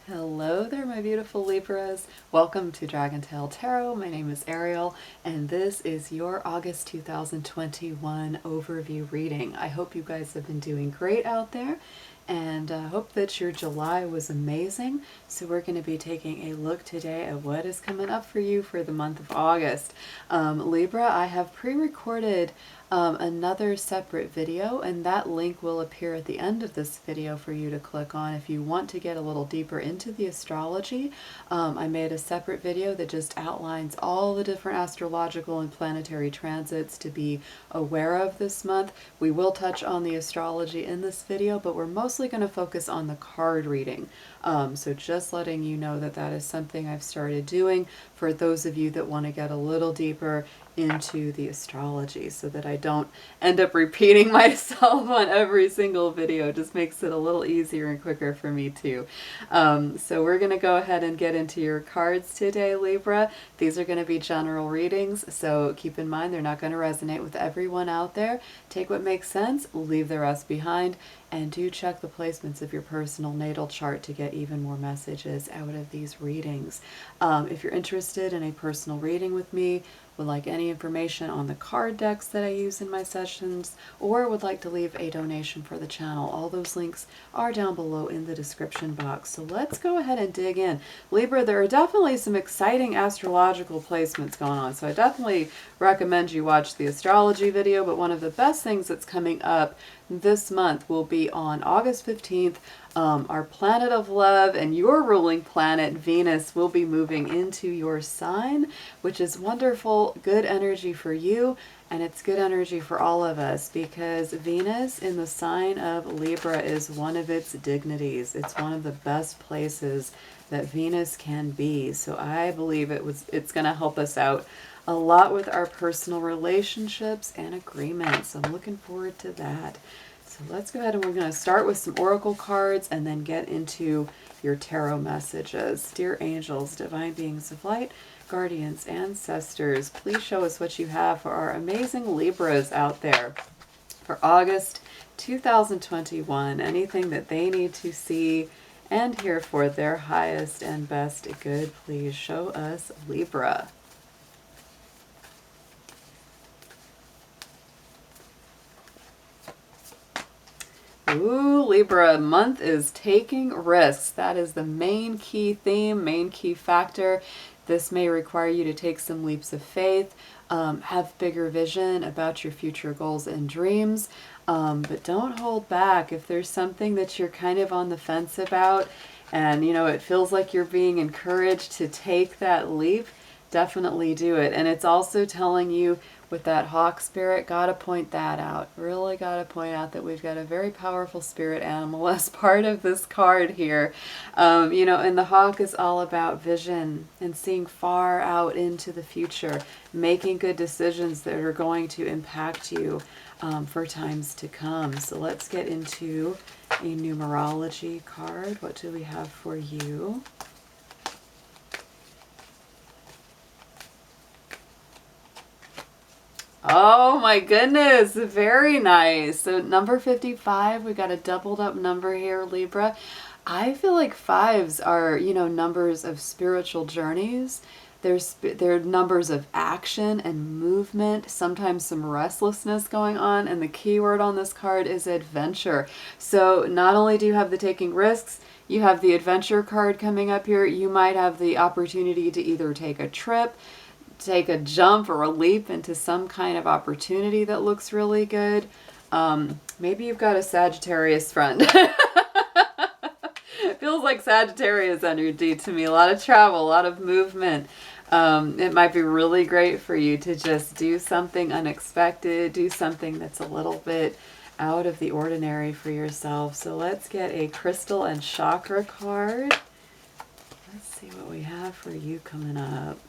Hello there, my beautiful Libras. Welcome to Dragontail Tarot. My name is Ariel, and this is your August 2021 overview reading. I hope you guys have been doing great out there, and I hope that your July was amazing. So we're going to be taking a look today at what is coming up for you for the month of August. Libra, I have pre-recorded another separate video, and that link will appear at the end of this video for you to click on if you want to get a little deeper into the astrology. I made a separate video that just outlines all the different astrological and planetary transits to be aware of this month. We will touch on the astrology in this video, but we're mostly going to focus on the card reading. So just letting you know that that is something I've started doing for those of you that want to get a little deeper into the astrology, so that I don't end up repeating myself on every single video. It just makes it a little easier and quicker for me too. So we're going to go ahead and get into your cards today, Libra. These are going to be general readings, so keep in mind they're not going to resonate with everyone out there. Take what makes sense, leave the rest behind, and do check the placements of your personal natal chart to get even more messages out of these readings. If you're interested in a personal reading with me, would like any information on the card decks that I use in my sessions, or would like to leave a donation for the channel, all those links are down below in the description box. So let's go ahead and dig in. Libra, there are definitely some exciting astrological placements going on, so I definitely recommend you watch the astrology video, but one of the best things that's coming up this month will be on August 15th. Our planet of love and your ruling planet, Venus, will be moving into your sign, which is wonderful, good energy for you, and it's good energy for all of us, because Venus in the sign of Libra is one of its dignities. It's one of the best places that Venus can be. So I believe it's going to help us out a lot with our personal relationships and agreements. I'm looking forward to that. So let's go ahead and we're going to start with some oracle cards and then get into your tarot messages. Dear angels, divine beings of light, guardians, ancestors, please show us what you have for our amazing Libras out there for August 2021. Anything that they need to see and hear for their highest and best good, please show us, Libra. Ooh, Libra, month is taking risks. That is the main key theme, main key factor. This may require you to take some leaps of faith, have bigger vision about your future goals and dreams, but don't hold back. If there's something that you're kind of on the fence about, and you know, it feels like you're being encouraged to take that leap, definitely do it. And it's also telling you, with that hawk spirit, gotta point that out. Really gotta point out that we've got a very powerful spirit animal as part of this card here. You know, and the hawk is all about vision and seeing far out into the future, making good decisions that are going to impact you for times to come. So let's get into a numerology card. What do we have for you? Oh my goodness, very nice. So number 55, we got a doubled up number here, Libra. I feel like fives are, you know, numbers of spiritual journeys. They're numbers of action and movement, sometimes some restlessness going on, and the key word on this card is adventure. So not only do you have the taking risks, you have the adventure card coming up here. You might have the opportunity to either take a trip, take a jump or a leap into some kind of opportunity that looks really good. Maybe you've got a Sagittarius friend. Feels like Sagittarius energy to me. A lot of travel, a lot of movement. It might be really great for you to just do something unexpected, do something that's a little bit out of the ordinary for yourself. So let's get a crystal and chakra card. Let's see what we have for you coming up.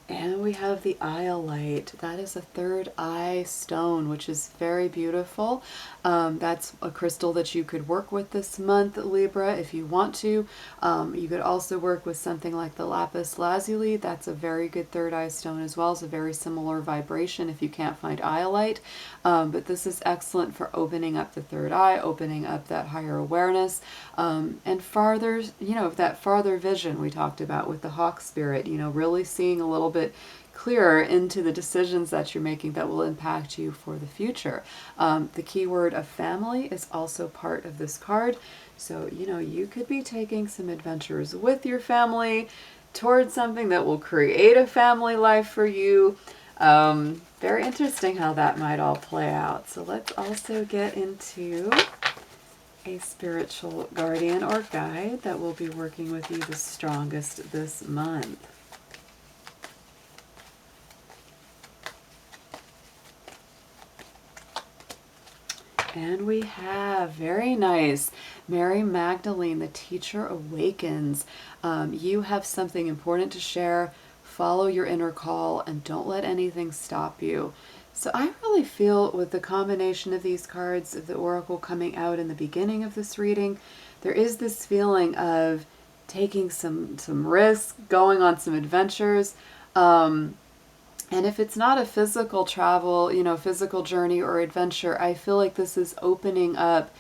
And we have the Iolite. That is a third eye stone, which is very beautiful. That's a crystal that you could work with this month, Libra, if you want to. You could also work with something like the lapis lazuli. That's a very good third eye stone as well. It's a very similar vibration if you can't find Iolite. But this is excellent for opening up the third eye, opening up that higher awareness, and farther, that farther vision we talked about with the hawk spirit, really seeing a little bit clearer into the decisions that you're making that will impact you for the future. The keyword of family is also part of this card. So, you could be taking some adventures with your family towards something that will create a family life for you. Very interesting how that might all play out. So let's also get into a spiritual guardian or guide that will be working with you the strongest this month. And we have, very nice, Mary Magdalene, the teacher awakens. You have something important to share. Follow your inner call and don't let anything stop you. So I really feel with the combination of these cards, of the oracle coming out in the beginning of this reading, there is this feeling of taking some risks, going on some adventures. And if it's not a physical travel, physical journey or adventure, I feel like this is opening up.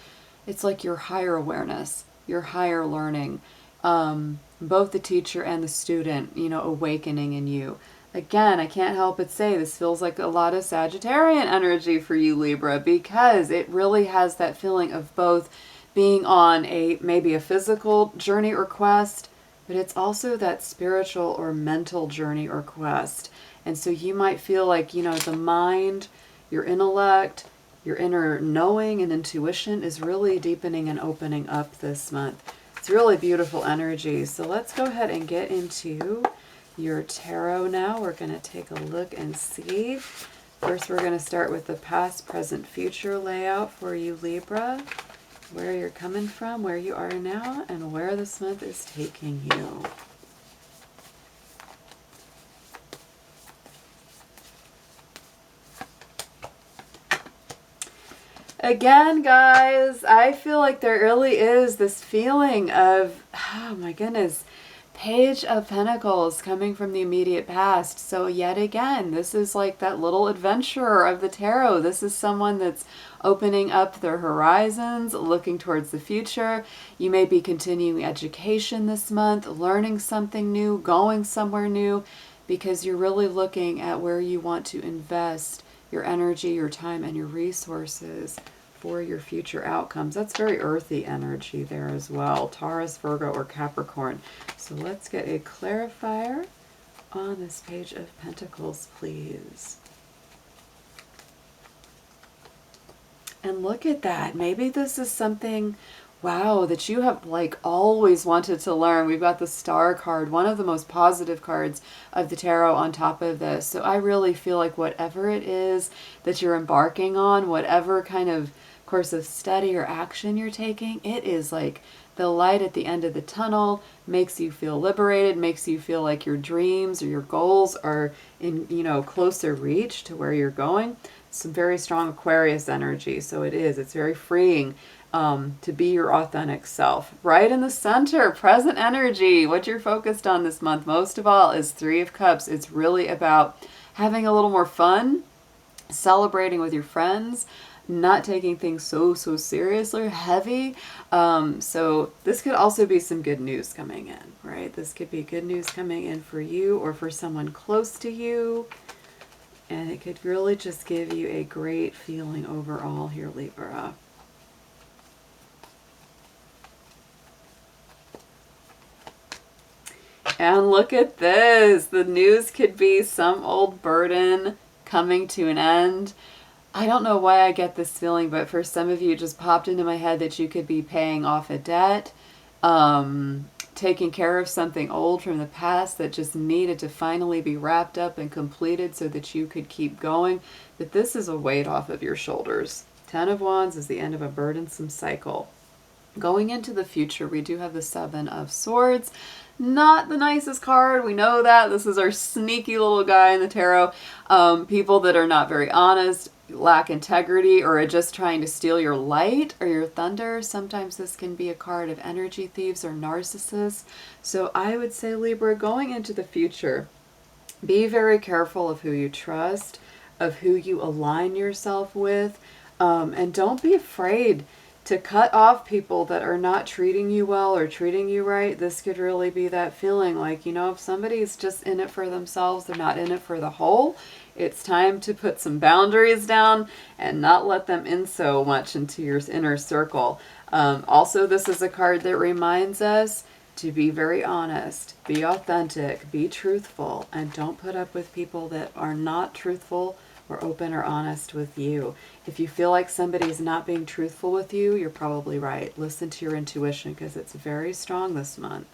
It's like your higher awareness, your higher learning, both the teacher and the student, awakening in you. Again, I can't help but say this feels like a lot of Sagittarian energy for you, Libra, because it really has that feeling of both being on maybe a physical journey or quest, but it's also that spiritual or mental journey or quest. And so you might feel like, the mind, your intellect, your inner knowing and intuition is really deepening and opening up this month. It's really beautiful energy. So let's go ahead and get into your tarot now. We're going to take a look and see. First, we're going to start with the past, present, future layout for you, Libra. Where you're coming from, where you are now, and where this month is taking you. Again, guys, I feel like there really is this feeling of, oh my goodness, Page of Pentacles coming from the immediate past. So yet again, this is like that little adventurer of the tarot. This is someone that's opening up their horizons, looking towards the future. You may be continuing education this month, learning something new, going somewhere new, because you're really looking at where you want to invest your energy, your time, and your resources for your future outcomes. That's very earthy energy there as well. Taurus, Virgo, or Capricorn. So let's get a clarifier on this Page of Pentacles, please. And look at that. Maybe this is something, wow, that you have like always wanted to learn. We've got the Star card, one of the most positive cards of the tarot on top of this. So I really feel like whatever it is that you're embarking on, whatever kind of course of study or action you're taking, it is like the light at the end of the tunnel, makes you feel liberated, makes you feel like your dreams or your goals are in, closer reach to where you're going. Some very strong Aquarius energy. So it's very freeing to be your authentic self. Right in the center, present energy. What you're focused on this month most of all is Three of Cups. It's really about having a little more fun, celebrating with your friends, not taking things so seriously or heavy. So this could also be some good news coming in, right? This could be good news coming in for you or for someone close to you. And it could really just give you a great feeling overall here, Libra. And look at this. The news could be some old burden coming to an end. I don't know why I get this feeling, but for some of you, it just popped into my head that you could be paying off a debt, taking care of something old from the past that just needed to finally be wrapped up and completed so that you could keep going. But this is a weight off of your shoulders. Ten of Wands is the end of a burdensome cycle. Going into the future, we do have the Seven of Swords. not the nicest card. We know that. This is our sneaky little guy in the tarot. People that are not very honest, lack integrity, or are just trying to steal your light or your thunder. Sometimes this can be a card of energy thieves or narcissists. So I would say, Libra, going into the future, be very careful of who you trust, of who you align yourself with, and don't be afraid to cut off people that are not treating you well or treating you right. This could really be that feeling like, you know, if somebody's just in it for themselves, they're not in it for the whole, it's time to put some boundaries down and not let them in so much into your inner circle. Also, this is a card that reminds us to be very honest, be authentic, be truthful, and don't put up with people that are not truthful or open or honest with you. If you feel like somebody's not being truthful with you, you're probably right. Listen to your intuition because it's very strong this month.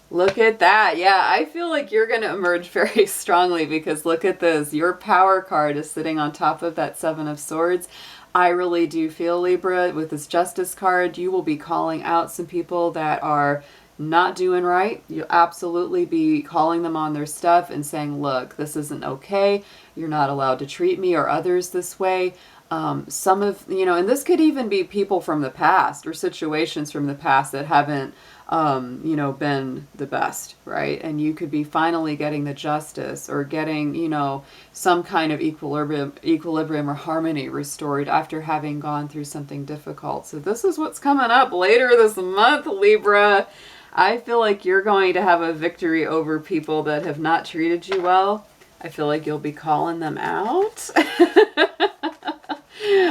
Look at that. Yeah, I feel like you're going to emerge very strongly because look at this. Your power card is sitting on top of that Seven of Swords. I really do feel, Libra, with this Justice card, you will be calling out some people that are not doing right. You'll absolutely be calling them on their stuff and saying, look, this isn't okay. You're not allowed to treat me or others this way. Some of, you know, and this could even be people from the past or situations from the past that haven't, you know, been the best, right? And you could be finally getting the justice or getting, you know, some kind of equilibrium or harmony restored after having gone through something difficult. So this is what's coming up later this month, Libra. I feel like you're going to have a victory over people that have not treated you well. I feel like you'll be calling them out.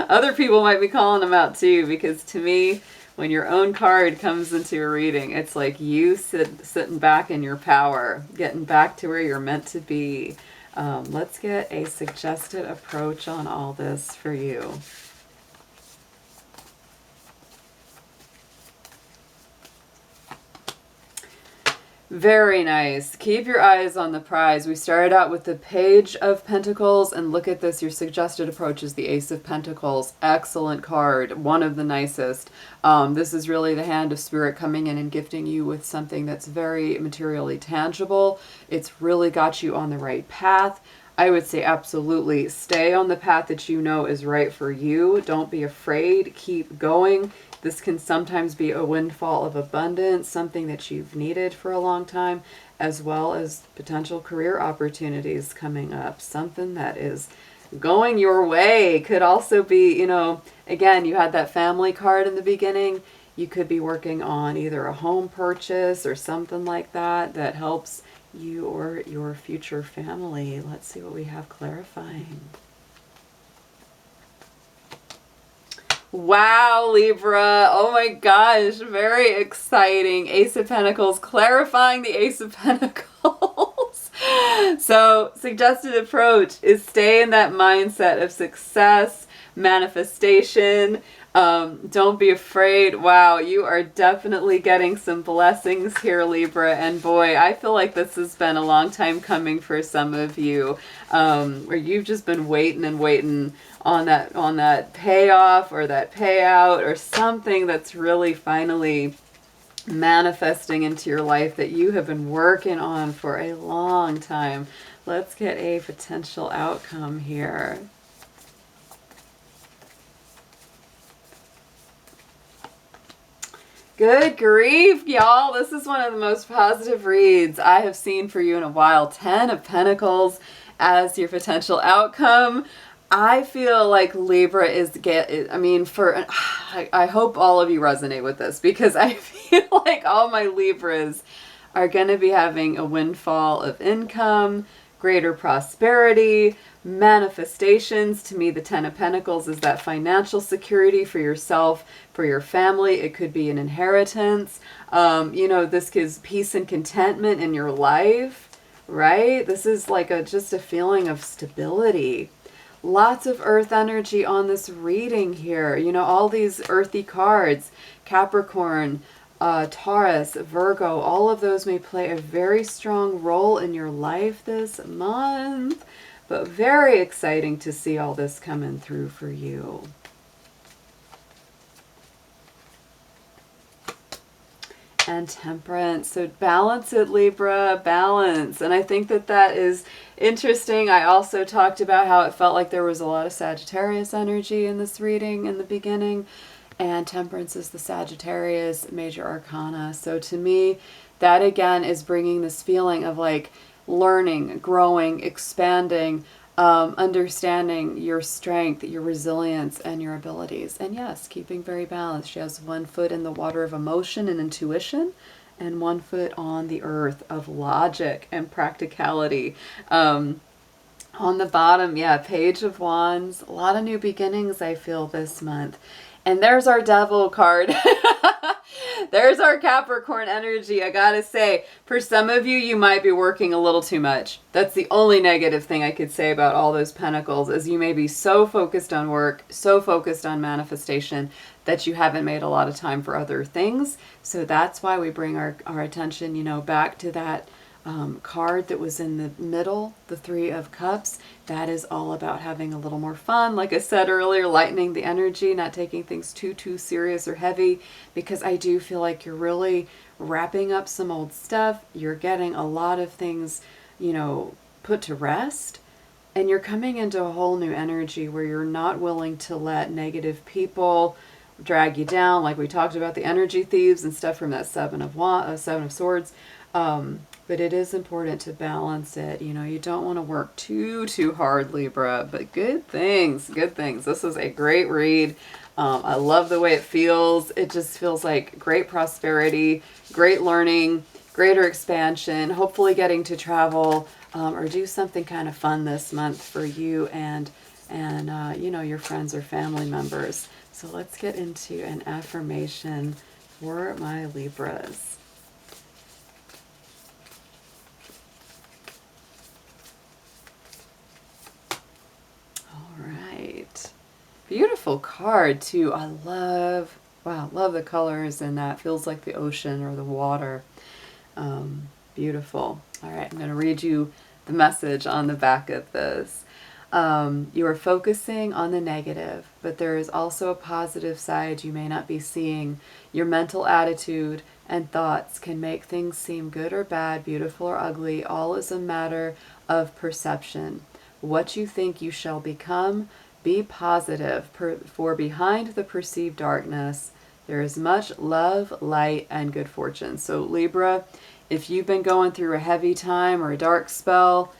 Other people might be calling them out too, because to me, when your own card comes into a reading, it's like you sitting back in your power, getting back to where you're meant to be. Let's get a suggested approach on all this for you. Very nice. Keep your eyes on the prize. We started out with the Page of Pentacles, and look at this. Your suggested approach is the Ace of Pentacles. Excellent card. One of the nicest. This is really the hand of spirit coming in and gifting you with something that's very materially tangible. It's really got you on the right path. I would say absolutely stay on the path that you know is right for you. Don't be afraid. Keep going. This can sometimes be a windfall of abundance, something that you've needed for a long time, as well as potential career opportunities coming up. Something that is going your way. Could also be, you know, again, you had that family card in the beginning. You could be working on either a home purchase or something like that that helps you or your future family. Let's see what we have clarifying. Wow, Libra. Oh my gosh, very exciting. Ace of Pentacles, clarifying the Ace of Pentacles. So, suggested approach is stay in that mindset of success, manifestation. Don't be afraid. Wow, you are definitely getting some blessings here, Libra. And boy, I feel like this has been a long time coming for some of you, where you've just been waiting and waiting on that payoff or that payout or something that's really finally manifesting into your life that you have been working on for a long time. Let's get a potential outcome here. Good grief, y'all. This is one of the most positive reads I have seen for you in a while. 10 of Pentacles as your potential outcome. I feel like Libra is I hope all of you resonate with this, because I feel like all my Libras are going to be having a windfall of income, greater prosperity, manifestations. To me, the 10 of Pentacles is that financial security for yourself, for your family. It could be an inheritance. You know, this gives peace and contentment in your life, right? This is like just a feeling of stability. Lots of earth energy on this reading here. You know, all these earthy cards, Capricorn, Taurus, Virgo, all of those may play a very strong role in your life this month. But very exciting to see all this coming through for you. and Temperance. So balance it, Libra, balance. And I think that that is interesting. I also talked about how it felt like there was a lot of Sagittarius energy in this reading in the beginning. And Temperance is the Sagittarius major arcana. So to me, that again is bringing this feeling of like learning, growing, expanding, understanding your strength, your resilience, and your abilities. And yes, keeping very balanced. She has one foot in the water of emotion and intuition, and one foot on the earth of logic and practicality. On the bottom, yeah, Page of Wands. A lot of new beginnings, I feel, this month. And there's our Devil card. There's our Capricorn energy. I gotta say, for some of you, you might be working a little too much. That's the only negative thing I could say about all those pentacles, is you may be so focused on work, so focused on manifestation, that you haven't made a lot of time for other things. So that's why we bring our attention, you know, back to that card that was in the middle, the Three of Cups. That is all about having a little more fun. Like I said earlier, lightening the energy, not taking things too serious or heavy, because I do feel like you're really wrapping up some old stuff. You're getting a lot of things, you know, put to rest, and you're coming into a whole new energy where you're not willing to let negative people drag you down. Like we talked about the energy thieves and stuff from that Seven of Swords. But it is important to balance it. You know, you don't want to work too hard, Libra, but good things, good things. This is a great read. I love the way it feels. It just feels like great prosperity, great learning, greater expansion, hopefully getting to travel or do something kind of fun this month for you and you know, your friends or family members. So let's get into an affirmation for my Libras. Beautiful card too. I love, wow, love the colors, and that feels like the ocean or the water. Beautiful. All right, I'm going to read you the message on the back of this. You are focusing on the negative, but there is also a positive side you may not be seeing. Your mental attitude and thoughts can make things seem good or bad, beautiful or ugly. All is a matter of perception. What you think you shall become. Be positive, for behind the perceived darkness, there is much love, light, and good fortune. So Libra, if you've been going through a heavy time or a dark spell,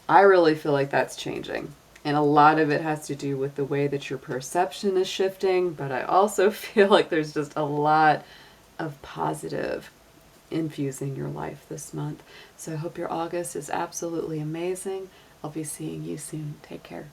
I really feel like that's changing. And a lot of it has to do with the way that your perception is shifting, but I also feel like there's just a lot of positive infusing your life this month. So I hope your August is absolutely amazing. I'll be seeing you soon. Take care.